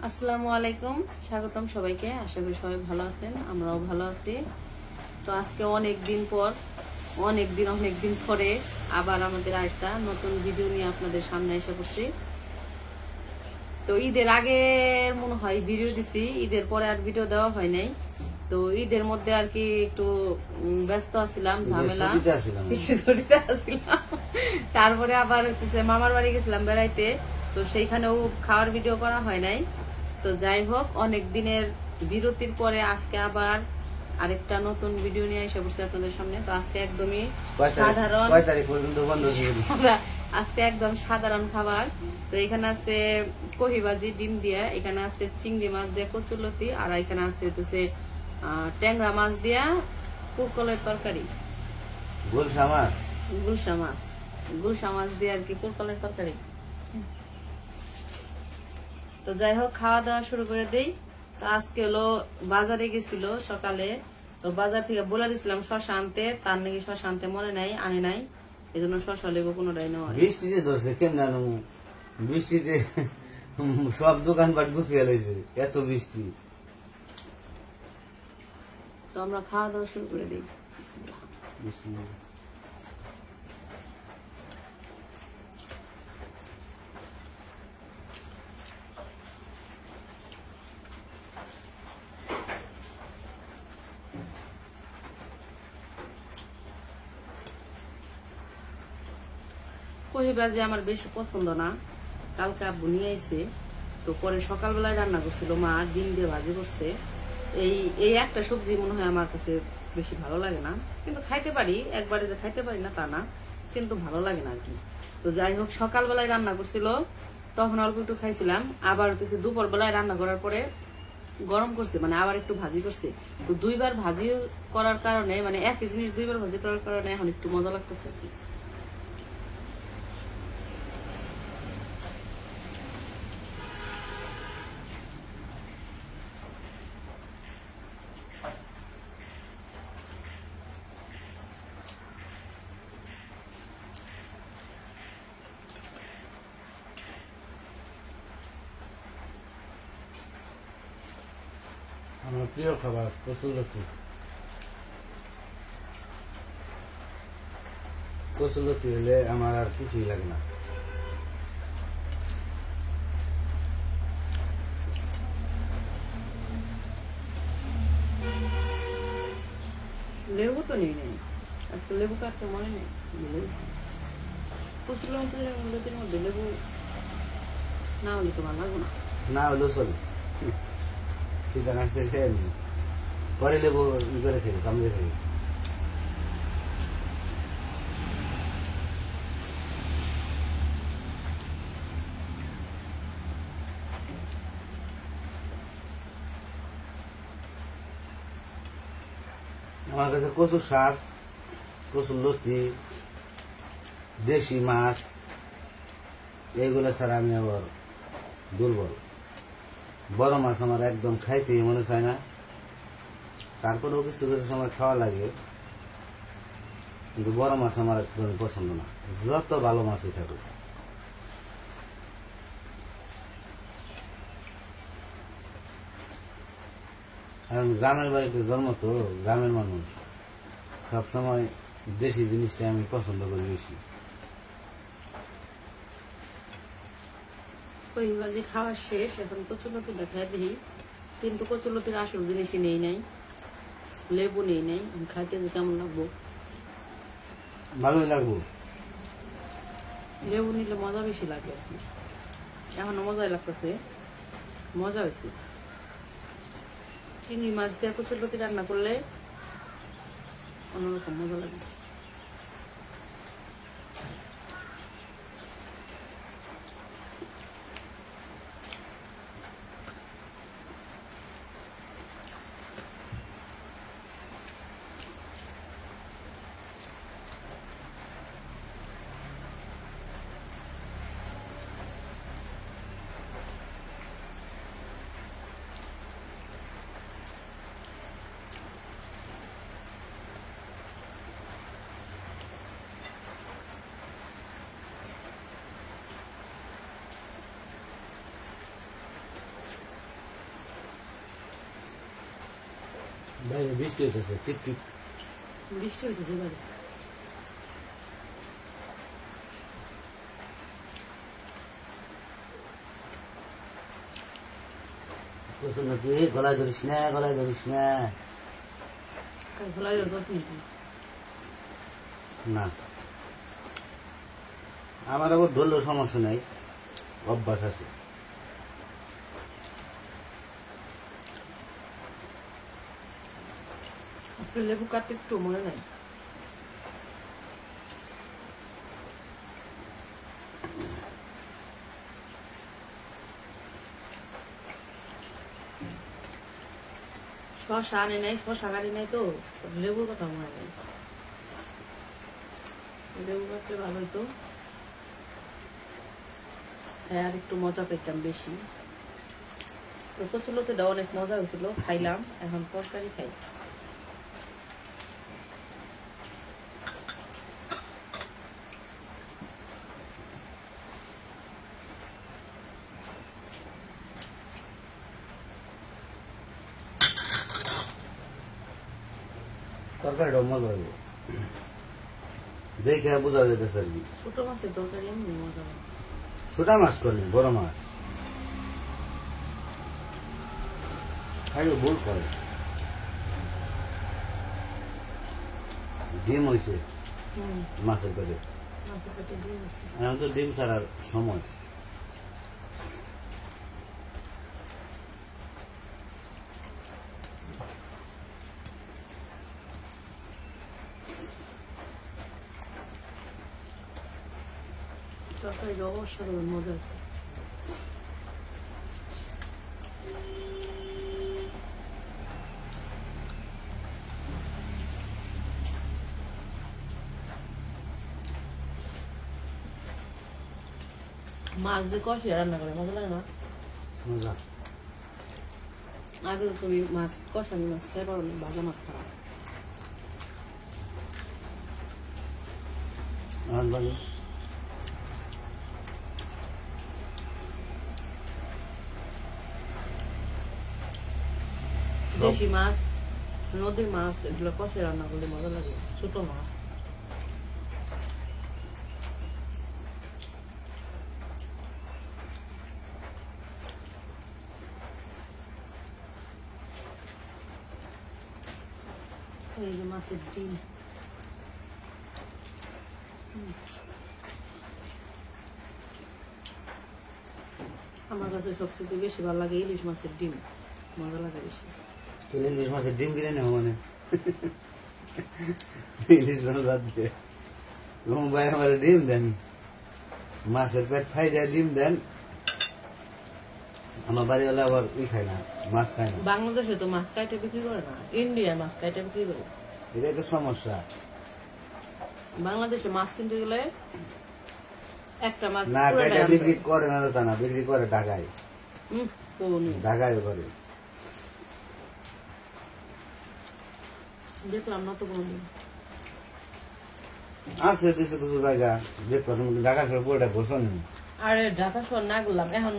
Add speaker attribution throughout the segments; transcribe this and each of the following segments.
Speaker 1: আসসালামু আলাইকুম, স্বাগতম সবাইকে। আশা করি সবাই ভালো আছেন, আমরাও ভালো আছি। তো আজকে অনেক দিন পরে আবার আমাদের আরেকটা নতুন ভিডিও নিয়ে আপনাদের সামনে এসে পড়ছি। তো ঈদের আগে মনে হয় ভিডিও দিছি, ঈদের পরে আর ভিডিও দেওয়া হয় নাই। তো ঈদের মধ্যে আর কি একটু ব্যস্ত আছিলাম, ঝামেলা ছিলাম। তারপরে আবার মামার বাড়ি গেছিলাম বেড়াইতে, তো সেইখানেও খাওয়ার ভিডিও করা হয় নাই। তো যাই হোক, অনেক দিনের বিরতির পরে আজকে আবার আরেকটা নতুন ভিডিও নিয়ে এসে বসছি আপনাদের সামনে। তো আজকে একদমই সাধারণ, আজকে একদম সাধারণ খাবার। তো এখানে আছে কহিবাজি ডিম দিয়ে, এখানে আছে চিংড়ি মাছ দিয়ে কচুলতি, আর এখানে আছে হচ্ছে ট্যাংরা মাছ দিয়া পুরকলের তরকারি, গুলশা মাছ দিয়ে আর কি পুরকলের তরকারি। তো যাই হোক, খাওয়া দাওয়া শুরু করে দেই। তো আজকে হলো বাজারে গেছিল সকালে, তো বাজার থেকে বলে দিছিলাম শশা আনতে, তার নাকি শশা আনতে মনে নাই, আনে নাই, এই জন্য শশা লেবু কোনোটাই নেওয়া।
Speaker 2: বৃষ্টিতে ধরছে কেমন, বৃষ্টিতে সব দোকানপাট গুছিয়ে লাইছে, এত বৃষ্টি।
Speaker 1: তো আমরা খাওয়া দাওয়া শুরু করে দিই। কহিবাজি আমার বেশি পছন্দ না, কালকে আব্বু নিয়ে আইছে। তো পরে সকালবেলায় রান্না করছিল মা, ডিম দিয়ে ভাজি করছে। এই একটা সবজি মনে হয় আমার কাছে বেশি ভালো লাগে না, কিন্তু খাইতে পারি, একবারে যে খাইতে পারি না তা না, কিন্তু ভালো লাগে না আর কি। তো যাই হোক, সকালবেলায় রান্না করছিল, তখন অল্প একটু খাইছিলাম। আবার হচ্ছে দুপুর বেলায় রান্না করার পরে গরম করছে, মানে আবার একটু ভাজি করছে। তো দুইবার ভাজি করার কারণে, মানে একই জিনিস দুইবার ভাজি করার কারণে এখন একটু মজা লাগতেছে আর কি।
Speaker 2: আমার প্রিয় খাবার কচুলতি। কচুলতি হলে আমার আর কিছুই লাগে না।
Speaker 1: লেবু তো নেই নাই, আজকে লেবু কাটতে মনে নেই, কচুলতির মধ্যে লেবু না হলে তো ভালো লাগবে না।
Speaker 2: না হলেও চলে, ঠিকানা সে খেয়ে নি, পরে লেবু ই করে খেয়ে কামড়ে খেয়ে। আমার কাছে কচুর শাক, কচুর লতি, দেশি মাছ, এইগুলো ছাড়া আমি আবার দুর্বল। বড় মাছ আমার একদম খাইতেই মনে চায় না, তারপরেও কিছু কিছু সময় খাওয়া লাগে, কিন্তু বড় মাছ আমার একদম পছন্দ না, যত ভালো মাছই থাকুক। কারণ গ্রামের বাড়িতে জন্ম, তো গ্রামের মানুষ সবসময় দেশি জিনিসটা আমি পছন্দ করি বেশি।
Speaker 1: কহিবাজি খাওয়া শেষ, এখন কচুলতি দেখাই দিই, কিন্তু কচুলতির আসল জিনিসই নেই নাই, লেবু নেই নাই। খাইতে যে কেমন লাগবো,
Speaker 2: ভালোই লাগবো।
Speaker 1: লেবু নিলে মজা বেশি লাগে আর কি। এখনো মজাই লাগতেছে, মজা হয়েছে। চিংড়ি মাছ দিয়ে কচুলতি রান্না করলে অন্যরকম মজা লাগে।
Speaker 2: বাইরে বৃষ্টি হইতেছে টিপ টিপ।
Speaker 1: বৃষ্টি হইতেছে বাইরে।
Speaker 2: কচুর লতি গলায় ধরিস না, গলায় ধরিস না।
Speaker 1: কাল খোলা যাবে 10 মিনিট।
Speaker 2: না আমার আবার ধরলেও সমস্যা নাই, অভ্যাস আছে।
Speaker 1: আজকে লেবু কাটতে একটু মনে নাই। শশা আনে নাই, শশা কাটি নাই তো লেবুর কথা মনে নাই। লেবু কাটলে ভালো হইতো, হ্যাঁ আর একটু মজা পেতাম বেশি। তো কচুলতিটা অনেক মজা হয়েছিল, খাইলাম। এখন তরকারি খাই।
Speaker 2: তরকারিটাও মজা হইব, দেখে বোঝা যেতেছে আর কি।
Speaker 1: ছোট মাছের তরকারি এমনি মজা হয়।
Speaker 2: ছোটা মাছ করলেন, বড় মাছ খাইলে ভুল করে। ডিম হয়েছে মাছের পেটে,
Speaker 1: মাছের পেটে ডিম আছে।
Speaker 2: এখন তো ডিম ছাড়ার সময়।
Speaker 1: তরকারিটা অসাধারণ মজা আছে। মাছ যে কষিয়ে রান্না করে মজা লাগে না?
Speaker 2: মজা
Speaker 1: আগে তো তুমি মাছ কষানি মাছ খেতে পারো না, ভাজা মাছ ছাড়া।
Speaker 2: এখন বাজে
Speaker 1: দেশি মাছ, নদীর মাছ এগুলো কষে রান্না করলে মজা লাগে। ছোট মাছ এই যে মাছের ডিম। আমার কাছে সবচেয়ে বেশি ভালো লাগে ইলিশ মাছের ডিম, মজা লাগে বেশি।
Speaker 2: ইলিশ মাছের ডিম কিনে নেব মানে ইলিশ মাছ বাদ দিয়ে ভাই আমার ডিম দেন, মাছের পেট খাই যায়, ডিম দেন। আমার বাড়িওয়ালা আবার খায় না, মাছ খায় না।
Speaker 1: বাংলাদেশে তো মাছ কাইটে বিক্রি করে না, ইন্ডিয়ায় মাছ কাইটে বিক্রি করে।
Speaker 2: এটাই তো সমস্যা।
Speaker 1: বাংলাদেশে মাছ কিনতে গেলে একটা মাছ
Speaker 2: না কাইটা বিক্রি করে না, তা না বিক্রি করে ঢাকায়, ঢাকায় করে।
Speaker 1: দেখলাম না তো কোনদিন।
Speaker 2: আছে কিছু কিছু জায়গা দেখলাম, ঢাকা শহর পুরোটা ঘোষণ।
Speaker 1: আরে ঢাকা শহর না গেলাম, এখন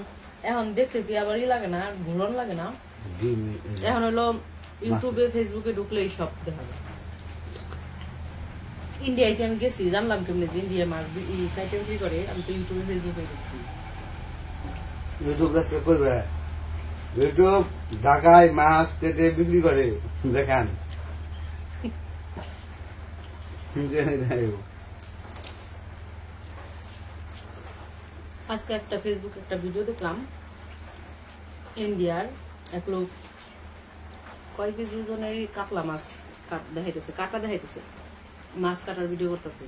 Speaker 1: এখন দেখতে কি আবার লাগে না, ঘুরন লাগে না। এখন হলো ইউটিউবে ফেসবুকে ঢুকলেই সব দেখা যায়। ইন্ডিয়াতে আমি গেছি, জানলাম কেমনি যে ইন্ডিয়া মাছ কাইটে বিক্রি করে, আমি তো ইউটিউবে ফেসবুকে দেখছি।
Speaker 2: ইউটিউব রাস্তা করবে, ইউটিউব ঢাকায় মাছ কেটে বিক্রি করে দেখান।
Speaker 1: আজকে একটা ফেসবুকে একটা ভিডিও দেখলাম, ইন্ডিয়ার এক লোক কয় কেজি ওজনের কাতলা মাছ দেখাইতেছে, কাটা দেখাইতেছে, মাছ কাটার ভিডিও করতেছে।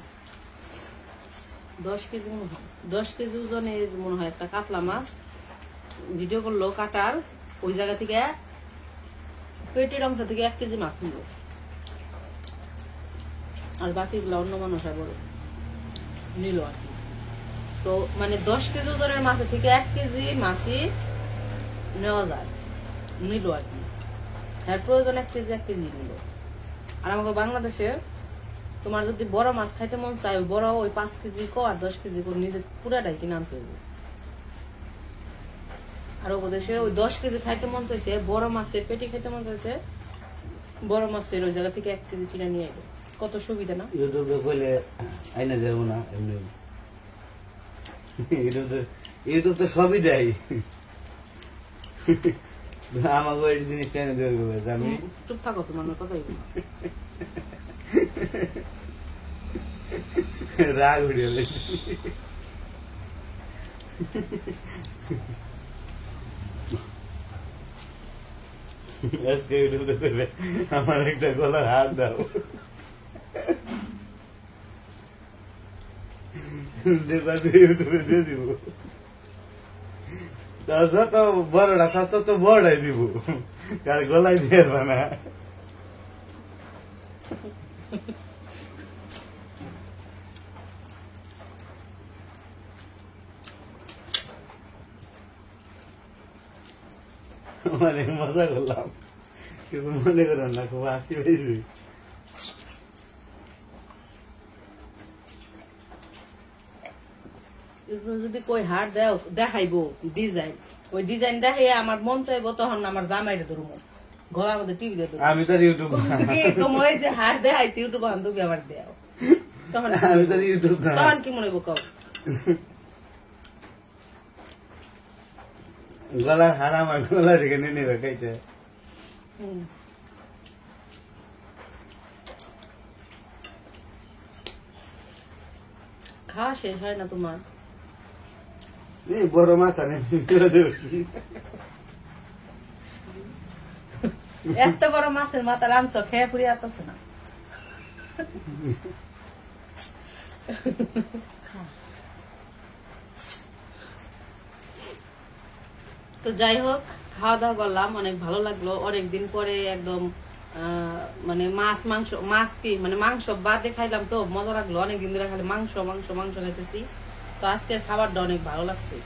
Speaker 1: 10 কেজি মনে হয়, 10 কেজি ওজনের মনে হয় একটা কাতলা মাছ ভিডিও করলো কাটার। ওই জায়গা থেকে পেটের অংশ থেকে 1 কেজি মাছ নিল, আর বাকিগুলো অন্য মানুষ আবার নিল আর কি। তো মানে 10 কেজি ওজনের মাছের থেকে 1 কেজি মাছই নেওয়া যায়, নিল আর কি। এর প্রয়োজন 1 কেজি নিল। আর আমাকে বাংলাদেশে তোমার যদি বড় মাছ খাইতে মন চায়, বড় ওই 5 কেজি কো আর 10 কেজি করে নিজে পুরাটাই কিনে আনতে হবে। আর ও দেশে ওই 10 কেজি খাইতে মন চাইছে, বড় মাছের পেটি খাইতে মন চাইছে, বড় মাছের ওই জায়গা থেকে 1 কেজি কিনে নিয়ে এলো, কত সুবিধা না।
Speaker 2: ইউটিউবে কইলে আইনা দেবো না এমনি। ইউটিউব তো সবই দেয়, আমাকে ওই জিনিসটা এনে দেবে আমি।
Speaker 1: চুপ থাকো, তোমার কথাই
Speaker 2: রাগ উঠিয়ে লেগেছে। আজকে ইউটিউবে দেবে আমার একটা গলার হার দাও, ইউটিউবে দিয়ে দিব। যত বড়টা সব তো বড়াই দিব, কার গলায় দিয়ে না। অনেক মজা করলাম, কিছু মনে করেন না, খুব হাসি পেয়েছি।
Speaker 1: যদি কই হার দেও দেখাইবো ডিজাইন, ওই ডিজাইন দেখাই আমার মন চাইবো, তখন আমার জামাইরে ধরবো গলার মধ্যে টিভি দিয়ে ধরবো।
Speaker 2: আমি তো ইউটিউব
Speaker 1: তোমার ওই যে হার দেখাইছি ইউটিউব, তুমি আবার দেও, তখন
Speaker 2: আমি তো ইউটিউব
Speaker 1: তখন কি মনে হইব কও?
Speaker 2: গলার হার আমার গলা থেকে নিয়ে নেবে খাইতে।
Speaker 1: খাওয়া শেষ হয় না তোমার?
Speaker 2: এই বড় মাথা নেই,
Speaker 1: এত বড় মাছের মাথা রামছ, খেয়ে পুড়ি আসতেছে না। তো যাই হোক, খাওয়া দাওয়া করলাম, অনেক ভালো লাগলো। অনেকদিন পরে একদম মানে মাছ মাংস, মাছ কি মানে মাংস বাদে খাইলাম, তো মজা লাগলো। অনেকদিন ধরে খালি মাংস মাংস মাংস খাইতেছি, তো আজকের খাবারটা অনেক ভালো লাগছে।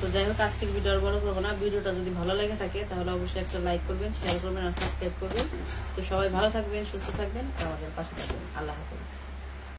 Speaker 1: তো যাই হোক, আজকের ভিডিও আর বড় করবো না। ভিডিওটা যদি ভালো লেগে থাকে তাহলে অবশ্যই একটা লাইক করবেন, শেয়ার করবেন আর সাবস্ক্রাইব করবেন। তো সবাই ভালো থাকবেন, সুস্থ থাকবেন, আমাদের পাশে থাকবেন। আল্লাহ হাফেজ।